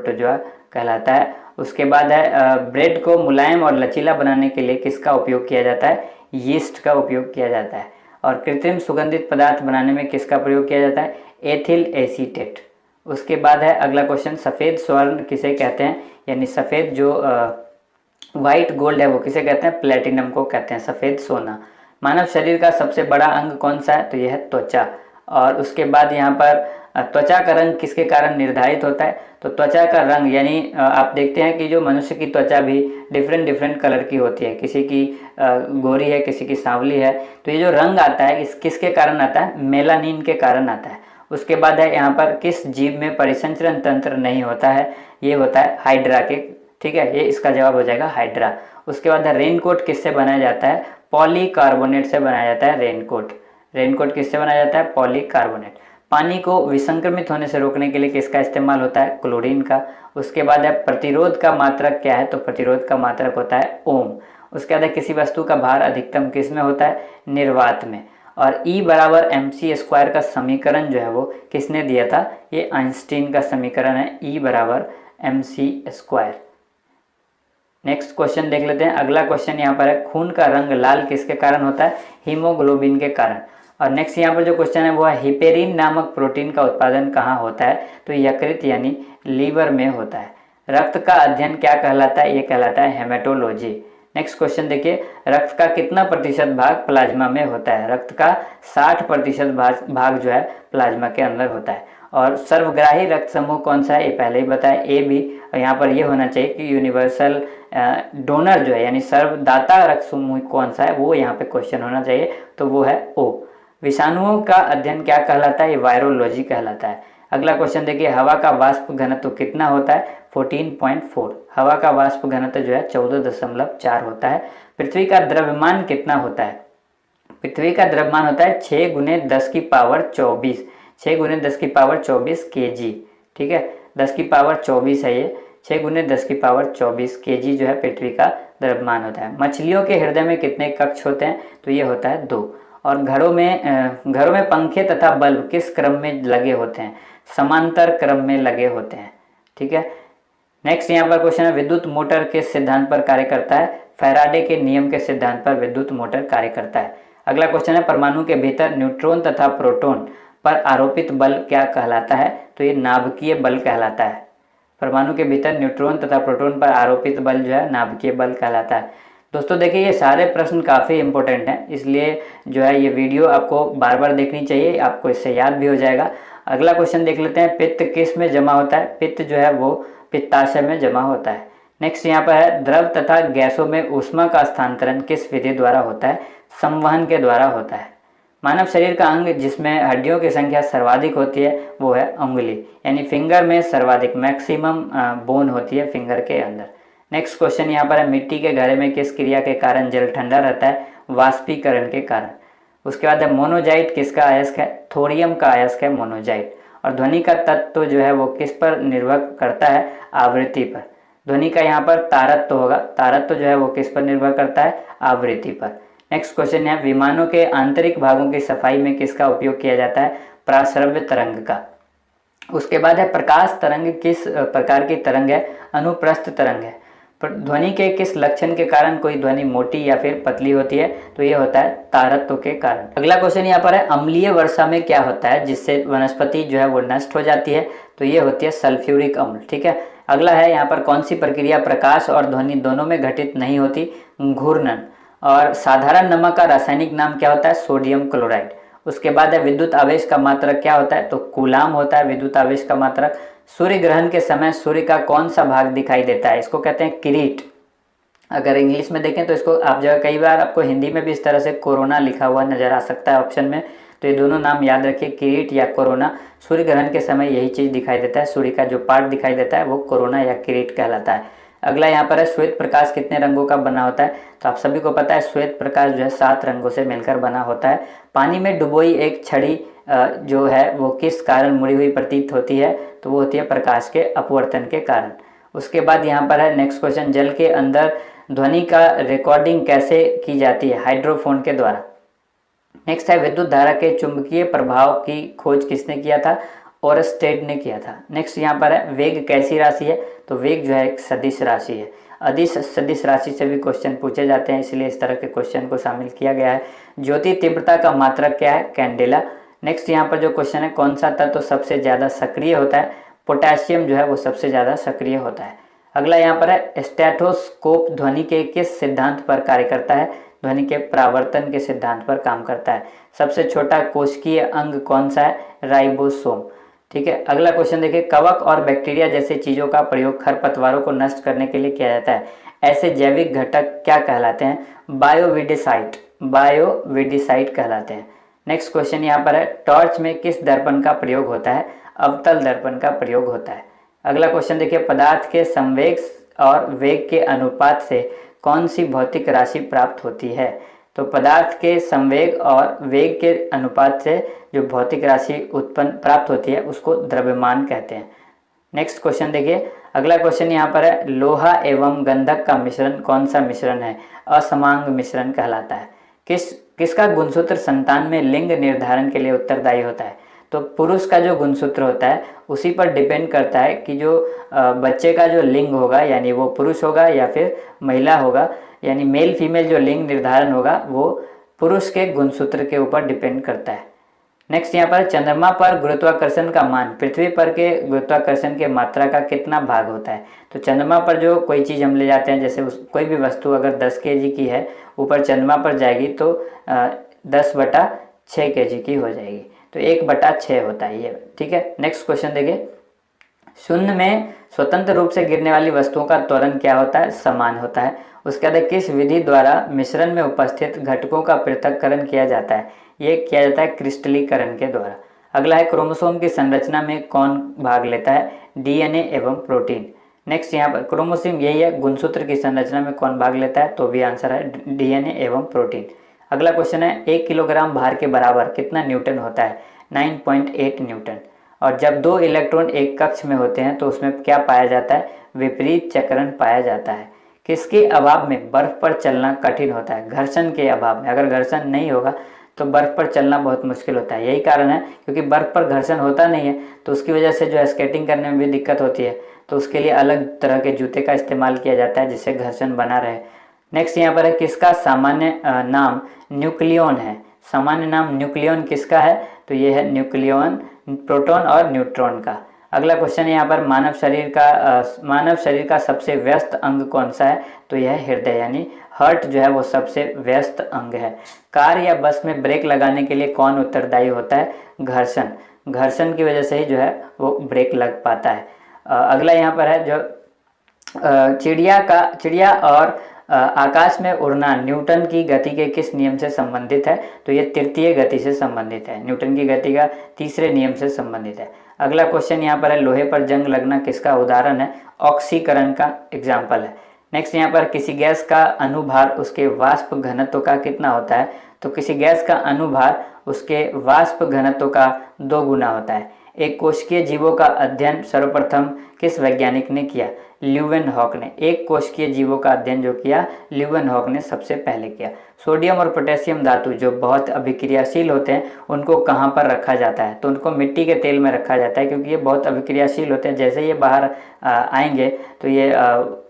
Protozoa कहलाता है। उसके बाद है ब्रेड को मुलायम और लचीला बनाने के लिए किसका उपयोग किया जाता है? यीस्ट का उपयोग किया जाता है। और कृत्रिम सुगंधित पदार्थ बनाने में किसका प्रयोग किया जाता है? Ethyl acetate. उसके बाद है अगला क्वेश्चन, सफ़ेद स्वर्ण किसे कहते हैं? यानी सफ़ेद जो वाइट गोल्ड है वो किसे कहते हैं? प्लेटिनम को कहते हैं, सफ़ेद सोना। मानव शरीर का सबसे बड़ा अंग कौन सा है? तो यह है त्वचा। और उसके बाद यहाँ पर त्वचा का रंग किसके कारण निर्धारित होता है? तो त्वचा का रंग यानी आप देखते हैं कि जो मनुष्य की त्वचा भी डिफरेंट कलर की होती है, किसी की गोरी है, किसी की सांवली है। तो ये जो रंग आता है इस किसके कारण आता है? मेलानिन के कारण आता है। उसके बाद है यहाँ पर किस जीव में परिसंचरण तंत्र नहीं होता है? ये होता है हाइड्रा के। ठीक है, ये इसका जवाब हो जाएगा हाइड्रा। उसके बाद है रेनकोट किससे बनाया जाता है? पॉलीकार्बोनेट से बनाया जाता है रेनकोट। रेनकोट किससे बनाया जाता है? पॉलीकार्बोनेट। पानी को विसंक्रमित होने से रोकने के लिए किसका इस्तेमाल होता है? क्लोरीन का। उसके बाद है प्रतिरोध का मात्रक क्या है? तो प्रतिरोध का मात्रक होता है ओम। उसके बाद है किसी वस्तु का भार अधिकतम किस में होता है? निर्वात में। और E बराबर mc² का समीकरण जो है वो किसने दिया था? ये आइंस्टीन का समीकरण है, E बराबर mc²। नेक्स्ट क्वेश्चन देख लेते हैं। अगला क्वेश्चन यहाँ पर है, खून का रंग लाल किसके कारण होता है? हीमोग्लोबिन के कारण। और नेक्स्ट यहाँ पर जो क्वेश्चन है वो है, हिपेरिन नामक प्रोटीन का उत्पादन कहाँ होता है? तो यकृत यानी लीवर में होता है। रक्त का अध्ययन क्या कहलाता है? ये कहलाता है हेमेटोलॉजी। नेक्स्ट क्वेश्चन देखिए, रक्त का कितना प्रतिशत भाग प्लाज्मा में होता है? रक्त का 60% भाग जो है प्लाज्मा के अंदर होता है। और सर्वग्राही रक्त समूह कौन सा है? ये पहले ही बताया, ए बी। और यहाँ पर ये होना चाहिए कि यूनिवर्सल डोनर जो है यानी सर्वदाता रक्त समूह कौन सा है, वो यहाँ पे क्वेश्चन होना चाहिए, तो वो है ओ। विषाणुओं का अध्ययन क्या कहलाता है? ये वायरोलॉजी कहलाता है। अगला क्वेश्चन देखिए, हवा का वाष्प घनत्व कितना होता है? 14.4। हवा का वाष्प घनत्व जो है 14.4 होता है। पृथ्वी का द्रव्यमान कितना होता है? पृथ्वी का द्रव्यमान होता है 6 × 10⁻²4। 6 × 10⁻24 kg। ठीक है, 10⁻24 है ये, 6 × 10⁻24 kg जो है पृथ्वी का द्रव्यमान होता है। मछलियों के हृदय में कितने कक्ष होते हैं? तो ये होता है 2। और घरों में पंखे तथा बल्ब किस क्रम में लगे होते हैं? समांतर क्रम में लगे होते हैं। ठीक है, नेक्स्ट यहाँ पर क्वेश्चन है, विद्युत मोटर किस सिद्धांत पर कार्य करता है? फैराडे के नियम के सिद्धांत पर विद्युत मोटर कार्य करता है। अगला क्वेश्चन है, परमाणु के भीतर न्यूट्रॉन तथा प्रोटॉन पर आरोपित बल क्या कहलाता है? तो ये नाभिकीय बल कहलाता है। परमाणु के भीतर न्यूट्रॉन तथा प्रोटॉन पर आरोपित बल जो है नाभिकीय बल कहलाता है। दोस्तों देखिए, ये सारे प्रश्न काफ़ी इंपॉर्टेंट हैं, इसलिए जो है ये वीडियो आपको बार बार देखनी चाहिए, आपको इससे याद भी हो जाएगा। अगला क्वेश्चन देख लेते हैं, पित्त किस में जमा होता है? पित्त जो है वो पित्ताशय में जमा होता है। नेक्स्ट यहाँ पर है, द्रव तथा गैसों में ऊष्मा का स्थानांतरण किस विधि द्वारा होता है? संवहन के द्वारा होता है। मानव शरीर का अंग जिसमें हड्डियों की संख्या सर्वाधिक होती है वो है अंगुली, यानी फिंगर में सर्वाधिक मैक्सिमम बोन होती है फिंगर के अंदर। नेक्स्ट क्वेश्चन यहाँ पर है, मिट्टी के घड़े में किस क्रिया के कारण जल ठंडा रहता है? वाष्पीकरण के कारण। उसके बाद है, मोनोजाइट किसका अयस्क है? थोरियम का अयस्क है मोनोजाइट। और ध्वनि का तत्व जो है वो किस पर निर्भर करता है? आवृत्ति पर। ध्वनि का यहाँ पर तारत्व होगा, तारत्व जो है वो किस पर निर्भर करता है? आवृत्ति पर। नेक्स्ट क्वेश्चन है, विमानों के आंतरिक भागों की सफाई में किसका उपयोग किया जाता है? प्राश्रव्य तरंग का। उसके बाद है, प्रकाश तरंग किस प्रकार की तरंग है? अनुप्रस्थ तरंग है। ध्वनि के किस लक्षण के कारण कोई ध्वनि मोटी या फिर पतली होती है? तो ये होता है तारत्व के कारण। अगला क्वेश्चन यहाँ पर है, अम्लीय वर्षा में क्या होता है जिससे वनस्पति जो है वो नष्ट हो जाती है? तो ये होती है सल्फ्यूरिक अम्ल। ठीक है, अगला है यहाँ पर, कौन सी प्रक्रिया प्रकाश और ध्वनि दोनों में घटित नहीं होती? घूर्णन। और साधारण नमक का रासायनिक नाम क्या होता है? Sodium chloride. उसके बाद है, विद्युत आवेश का मात्रक क्या होता है? तो कूलाम होता है विद्युत आवेश का मात्रक। सूर्य ग्रहण के समय सूर्य का कौन सा भाग दिखाई देता है? इसको कहते हैं किरीट। अगर इंग्लिश में देखें तो इसको आप जगह कई बार आपको हिंदी में भी इस तरह से कोरोना लिखा हुआ नजर आ सकता है ऑप्शन में, तो ये दोनों नाम याद रखिए, किरीट या कोरोना। सूर्य ग्रहण के समय यही चीज़ दिखाई देता है, सूर्य का जो पार्ट दिखाई देता है वो कोरोना या किरीट कहलाता है। अगला यहाँ पर है, श्वेत प्रकाश कितने रंगों का बना होता है? तो आप सभी को पता है श्वेत प्रकाश जो है 7 रंगों से मिलकर बना होता है। पानी में डुबोई एक छड़ी जो है वो किस कारण मुड़ी हुई प्रतीत होती है? तो वो होती है प्रकाश के अपवर्तन के कारण। उसके बाद यहाँ पर है नेक्स्ट क्वेश्चन, जल के अंदर ध्वनि का रिकॉर्डिंग कैसे की जाती है? हाइड्रोफोन के द्वारा। नेक्स्ट है, विद्युत धारा के चुंबकीय प्रभाव की खोज किसने किया था? ओरस्टेड ने किया था। नेक्स्ट यहाँ पर है वेग कैसी राशि है, तो वेग जो है एक सदिश राशि है। अदिश सदिश राशि से भी क्वेश्चन पूछे जाते हैं, इसलिए इस तरह के क्वेश्चन को शामिल किया गया है। ज्योति तीव्रता का मात्रक क्या है, कैंडेला। नेक्स्ट यहाँ पर जो क्वेश्चन है कौन सा तत्व सबसे ज़्यादा सक्रिय होता है, पोटेशियम जो है वो सबसे ज़्यादा सक्रिय होता है। अगला यहाँ पर है स्टेथोस्कोप ध्वनि के किस सिद्धांत पर कार्य करता है, ध्वनि के परावर्तन के सिद्धांत पर काम करता है। सबसे छोटा कोशिकीय अंग कौन सा है, राइबोसोम। ठीक है, अगला क्वेश्चन देखिए, कवक और बैक्टीरिया जैसे चीज़ों का प्रयोग खरपतवारों को नष्ट करने के लिए किया जाता है, ऐसे जैविक घटक क्या कहलाते हैं, बायोविडिसाइट, बायोविडिसाइट कहलाते हैं। नेक्स्ट क्वेश्चन यहाँ पर है, टॉर्च में किस दर्पण का प्रयोग होता है, अवतल दर्पण का प्रयोग होता है। अगला क्वेश्चन देखिए, पदार्थ के संवेग और वेग के अनुपात से कौन सी भौतिक राशि प्राप्त होती है, तो पदार्थ के संवेग और वेग के अनुपात से जो भौतिक राशि उत्पन्न प्राप्त होती है उसको द्रव्यमान कहते हैं। नेक्स्ट क्वेश्चन देखिए, अगला क्वेश्चन यहाँ पर है, लोहा एवं गंधक का मिश्रण कौन सा मिश्रण है, असमांग मिश्रण कहलाता है। किसका गुणसूत्र संतान में लिंग निर्धारण के लिए उत्तरदायी होता है, तो पुरुष का जो गुणसूत्र होता है उसी पर डिपेंड करता है कि जो बच्चे का जो लिंग होगा यानी वो पुरुष होगा या फिर महिला होगा, यानी मेल फीमेल जो लिंग निर्धारण होगा वो पुरुष के गुणसूत्र के ऊपर डिपेंड करता है। नेक्स्ट यहाँ पर, चंद्रमा पर गुरुत्वाकर्षण का मान पृथ्वी पर के गुरुत्वाकर्षण के मात्रा का कितना भाग होता है, तो चंद्रमा पर जो कोई चीज़ हम ले जाते हैं, जैसे कोई भी वस्तु अगर 10 kg की है ऊपर चंद्रमा पर जाएगी तो 10/6 kg की हो जाएगी, तो 1/6 होता है ये। ठीक है, नेक्स्ट क्वेश्चन देखिए, शून्य में स्वतंत्र रूप से गिरने वाली वस्तुओं का त्वरण क्या होता है, समान होता है। उसके बाद किस विधि द्वारा मिश्रण में उपस्थित घटकों का पृथक्करण किया जाता है, ये किया जाता है क्रिस्टलीकरण के द्वारा। अगला है, क्रोमोसोम की संरचना में कौन भाग लेता है, डीएनए एवं प्रोटीन। नेक्स्ट यहाँ पर क्रोमोसोम यही है, गुणसूत्र की संरचना में कौन भाग लेता है, तो भी आंसर है डीएनए एवं प्रोटीन। अगला क्वेश्चन है, 1 किलोग्राम भार के बराबर कितना न्यूटन होता है, 9.8 न्यूटन। और जब 2 इलेक्ट्रॉन एक कक्ष में होते हैं तो उसमें क्या पाया जाता है, विपरीत चक्रण पाया जाता है। किसके अभाव में बर्फ पर चलना कठिन होता है, घर्षण के अभाव में। अगर घर्षण नहीं होगा तो बर्फ पर चलना बहुत मुश्किल होता है। यही कारण है क्योंकि बर्फ पर घर्षण होता नहीं है तो उसकी वजह से जो है स्केटिंग करने में भी दिक्कत होती है, तो उसके लिए अलग तरह के जूते का इस्तेमाल किया जाता है जिससे घर्षण बना रहे। नेक्स्ट यहाँ पर है, किसका सामान्य नाम न्यूक्लियन है, सामान्य नाम न्यूक्लियन किसका है, तो ये है न्यूक्लियन प्रोटॉन और न्यूट्रॉन का। अगला क्वेश्चन यहाँ पर, मानव शरीर का सबसे व्यस्त अंग कौन सा है, तो यह है हृदय, यानी हार्ट जो है वो सबसे व्यस्त अंग है। कार या बस में ब्रेक लगाने के लिए कौन उत्तरदायी होता है, घर्षण, घर्षण की वजह से ही जो है वो ब्रेक लग पाता है। अगला यहाँ पर है, जो चिड़िया और आकाश में उड़ना न्यूटन की गति के किस नियम से संबंधित है, तो ये तृतीय गति से संबंधित है, न्यूटन की गति का तीसरे नियम से संबंधित है। अगला क्वेश्चन यहाँ पर है, लोहे पर जंग लगना किसका उदाहरण है, ऑक्सीकरण का एग्जाम्पल है। नेक्स्ट यहाँ पर, किसी गैस का अनुभार उसके वाष्प घनत्व का कितना होता है, तो किसी गैस का अनुभार उसके वाष्प घनत्व का 2 गुना होता है। एक कोशिकीय जीवों का अध्ययन सर्वप्रथम किस वैज्ञानिक ने किया, ल्यूवेनहॉक ने। एक कोशिकीय जीवों का अध्ययन जो किया ल्यूवेनहॉक ने सबसे पहले किया। सोडियम और पोटेशियम धातु जो बहुत अभिक्रियाशील होते हैं उनको कहाँ पर रखा जाता है, तो उनको मिट्टी के तेल में रखा जाता है क्योंकि ये बहुत अभिक्रियाशील होते हैं। जैसे ये बाहर आएंगे तो ये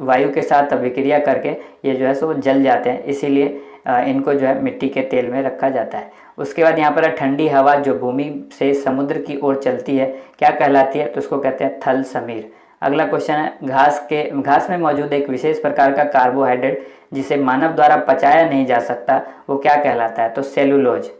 वायु के साथ अभिक्रिया करके ये जो है सो जल जाते हैं, इसीलिए इनको जो है मिट्टी के तेल में रखा जाता है। उसके बाद यहाँ पर ठंडी हवा जो भूमि से समुद्र की ओर चलती है क्या कहलाती है, तो उसको कहते हैं थल समीर। अगला क्वेश्चन है, घास में मौजूद एक विशेष प्रकार का कार्बोहाइड्रेट जिसे मानव द्वारा पचाया नहीं जा सकता वो क्या कहलाता है, तो सेलुलोज।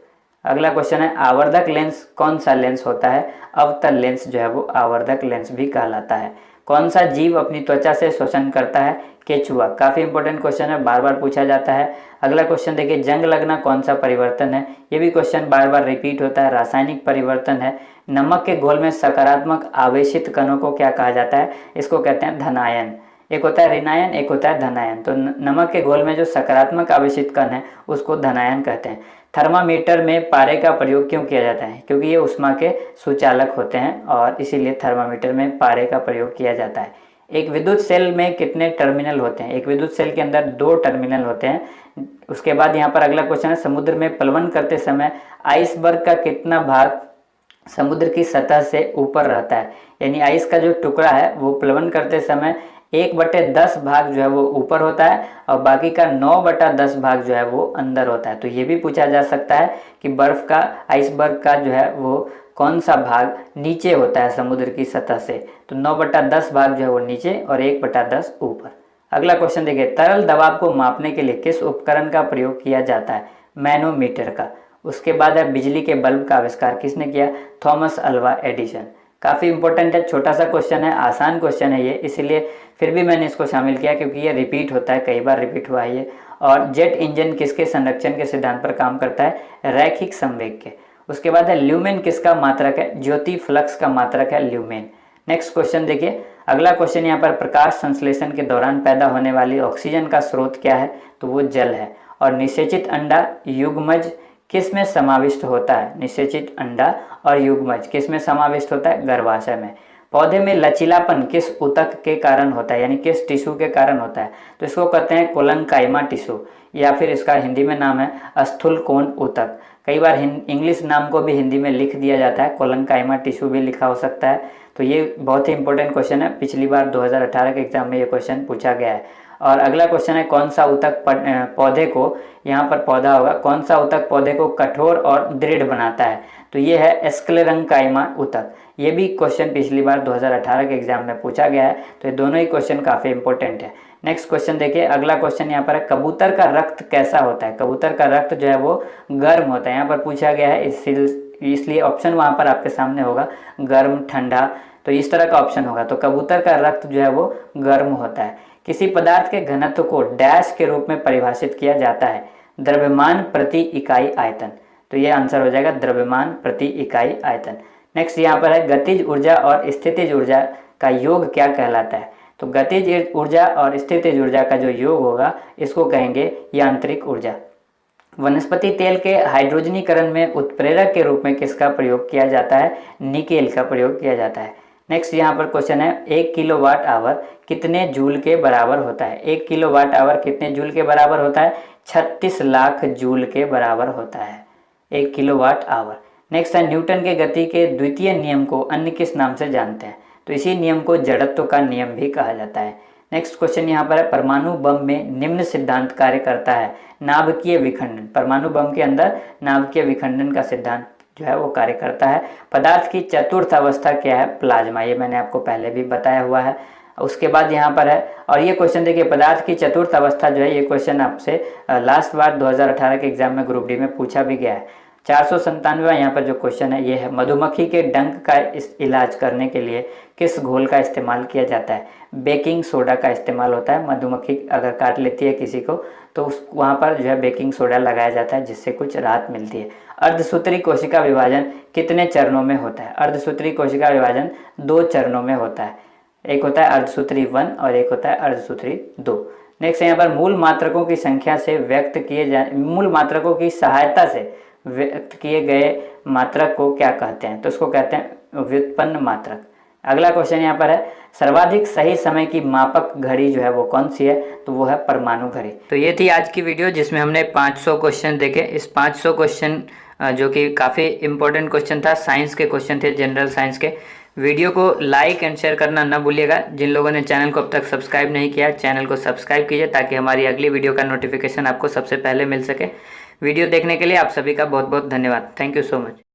अगला क्वेश्चन है, आवर्धक लेंस कौन सा लेंस होता है, अवतल लेंस जो है वो आवर्धक लेंस भी कहलाता है। कौन सा जीव अपनी त्वचा से श्वसन करता है, केचुआ। काफ़ी इंपॉर्टेंट क्वेश्चन है, बार बार पूछा जाता है। अगला क्वेश्चन देखिए, जंग लगना कौन सा परिवर्तन है, ये भी क्वेश्चन बार बार रिपीट होता है, रासायनिक परिवर्तन है। नमक के घोल में सकारात्मक आवेशित कणों को क्या कहा जाता है, इसको कहते हैं धनायन। एक होता है ऋणायन, एक होता है धनायन। तो नमक के घोल में जो सकारात्मक आवेशित कण है उसको धनायन कहते हैं। थर्मामीटर में पारे का प्रयोग क्यों किया जाता है, क्योंकि ये उष्मा के सुचालक होते हैं और इसीलिए थर्मामीटर में पारे का प्रयोग किया जाता है। एक विद्युत सेल में कितने टर्मिनल होते हैं, एक विद्युत सेल के अंदर 2 टर्मिनल होते हैं। उसके बाद यहाँ पर अगला क्वेश्चन है, समुद्र में प्लवन करते समय आइसबर्ग का कितना भाग समुद्र की सतह से ऊपर रहता है, यानी आइस का जो टुकड़ा है वो प्लवन करते समय 1/10 भाग जो है वो ऊपर होता है और बाकी का 9/10 भाग जो है वो अंदर होता है। तो ये भी पूछा जा सकता है कि बर्फ का, आइसबर्ग का जो है वो कौन सा भाग नीचे होता है समुद्र की सतह से। तो 9/10 भाग जो है वो नीचे और 1/10 ऊपर। अगला क्वेश्चन देखिए, तरल दबाव को मापने के लिए किस उपकरण का प्रयोग किया जाता है? मैनोमीटर का। उसके बाद है बिजली के बल्ब का आविष्कार किसने किया? Thomas Alva Edison. काफ़ी इंपॉर्टेंट है, छोटा सा क्वेश्चन है, आसान क्वेश्चन है ये, इसीलिए फिर भी मैंने इसको शामिल किया क्योंकि ये रिपीट होता है, कई बार रिपीट हुआ है ये। और जेट इंजन किसके संरक्षण के सिद्धांत पर काम करता है? रैखिक संवेग के। उसके बाद है ल्यूमेन किसका मात्रक है? ज्योति फ्लक्स का मात्रक है ल्यूमेन। नेक्स्ट क्वेश्चन देखिए, अगला क्वेश्चन यहाँ पर, प्रकाश संश्लेषण के दौरान पैदा होने वाली ऑक्सीजन का स्रोत क्या है? तो वो जल है। और निषेचित अंडा युग्मज किस में समाविष्ट होता है? निषेचित अंडा और युग्मज किस में समाविष्ट होता है? गर्भाशय में। पौधे में लचीलापन किस ऊतक के कारण होता है, यानी किस टिश्यू के कारण होता है? तो इसको कहते हैं कोलंकाइमा टिश्यू, या फिर इसका हिंदी में नाम है स्थूलकोण ऊतक। कई बार इंग्लिश नाम को भी हिंदी में लिख दिया जाता है, कोलंकाइमा टिश्यू भी लिखा हो सकता है। तो ये बहुत ही इंपॉर्टेंट क्वेश्चन है, पिछली बार 2018 के एग्जाम में ये क्वेश्चन पूछा गया है। और अगला क्वेश्चन है, कौन सा ऊतक पौधे को, यहाँ पर पौधा होगा, कौन सा ऊतक पौधे को कठोर और दृढ़ बनाता है? तो ये है स्क्लेरंकाइमा ऊतक। ये भी क्वेश्चन पिछली बार 2018 के एग्जाम में पूछा गया है। तो ये दोनों ही क्वेश्चन काफ़ी इंपॉर्टेंट है। नेक्स्ट क्वेश्चन देखिए, अगला क्वेश्चन यहाँ पर है, कबूतर का रक्त कैसा होता है? कबूतर का रक्त जो है वो गर्म होता है, यहाँ पर पूछा गया है, इसलिए ऑप्शन वहाँ पर आपके सामने होगा गर्म, ठंडा, तो इस तरह का ऑप्शन होगा। तो कबूतर का रक्त जो है वो गर्म होता है। किसी पदार्थ के घनत्व को डैश के रूप में परिभाषित किया जाता है? द्रव्यमान प्रति इकाई आयतन। तो ये आंसर हो जाएगा द्रव्यमान प्रति इकाई आयतन। नेक्स्ट यहाँ पर है, गतिज ऊर्जा और स्थितिज ऊर्जा का योग क्या कहलाता है? तो गतिज ऊर्जा और स्थितिज ऊर्जा का जो योग होगा इसको कहेंगे यांत्रिक ऊर्जा। वनस्पति तेल के हाइड्रोजनीकरण में उत्प्रेरक के रूप में किसका प्रयोग किया जाता है? निकेल का प्रयोग किया जाता है। नेक्स्ट यहाँ पर क्वेश्चन है, 1 किलोवाट आवर कितने जूल के बराबर होता है? 1 किलोवाट आवर कितने जूल के बराबर होता है? 36 लाख जूल के बराबर होता है 1 किलोवाट आवर। नेक्स्ट है, न्यूटन के गति के द्वितीय नियम को अन्य किस नाम से जानते हैं? तो इसी नियम को जड़त्व का नियम भी कहा जाता है। नेक्स्ट क्वेश्चन यहाँ पर है, परमाणु बम में निम्न सिद्धांत कार्य करता है? नाभिकीय विखंडन। परमाणु बम के अंदर नाभिकीय विखंडन का सिद्धांत जो है वो कार्य करता है। पदार्थ की चतुर्थ अवस्था क्या है? प्लाज्मा। ये मैंने आपको पहले भी बताया हुआ है। उसके बाद यहाँ पर है, और ये क्वेश्चन देखिए, पदार्थ की चतुर्थ अवस्था जो है, ये क्वेश्चन आपसे लास्ट बार 2018 के एग्जाम में ग्रुप डी में पूछा भी गया है। 497वां यहाँ पर जो क्वेश्चन है ये है, मधुमक्खी के डंक का इलाज करने के लिए किस घोल का इस्तेमाल किया जाता है? बेकिंग सोडा का इस्तेमाल होता है। मधुमक्खी अगर काट लेती है किसी को तो वहाँ पर जो है बेकिंग सोडा लगाया जाता है, जिससे कुछ राहत मिलती है। अर्धसूत्री कोशिका विभाजन कितने चरणों में होता है? अर्धसूत्री कोशिका विभाजन 2 चरणों में होता है। एक होता है अर्धसूत्री 1 और एक होता है अर्धसूत्री 2। नेक्स्ट यहाँ पर, मूल मात्रकों की संख्या से व्यक्त किए जाए, मूल मात्रकों की सहायता से व्यक्त किए गए मात्रक को क्या कहते हैं? तो उसको कहते हैं व्युत्पन्न मात्रक। अगला क्वेश्चन यहाँ पर है, सर्वाधिक सही समय की मापक घड़ी जो है वो कौन सी है? तो वो है परमाणु घड़ी। तो ये थी आज की वीडियो जिसमें हमने 500 क्वेश्चन देखे। इस 500 क्वेश्चन जो कि काफ़ी इंपॉर्टेंट क्वेश्चन था, साइंस के क्वेश्चन थे, जनरल साइंस के। वीडियो को लाइक एंड शेयर करना ना भूलिएगा। जिन लोगों ने चैनल को अब तक सब्सक्राइब नहीं किया, चैनल को सब्सक्राइब कीजिए ताकि हमारी अगली वीडियो का नोटिफिकेशन आपको सबसे पहले मिल सके। वीडियो देखने के लिए आप सभी का बहुत बहुत धन्यवाद। Thank you so much.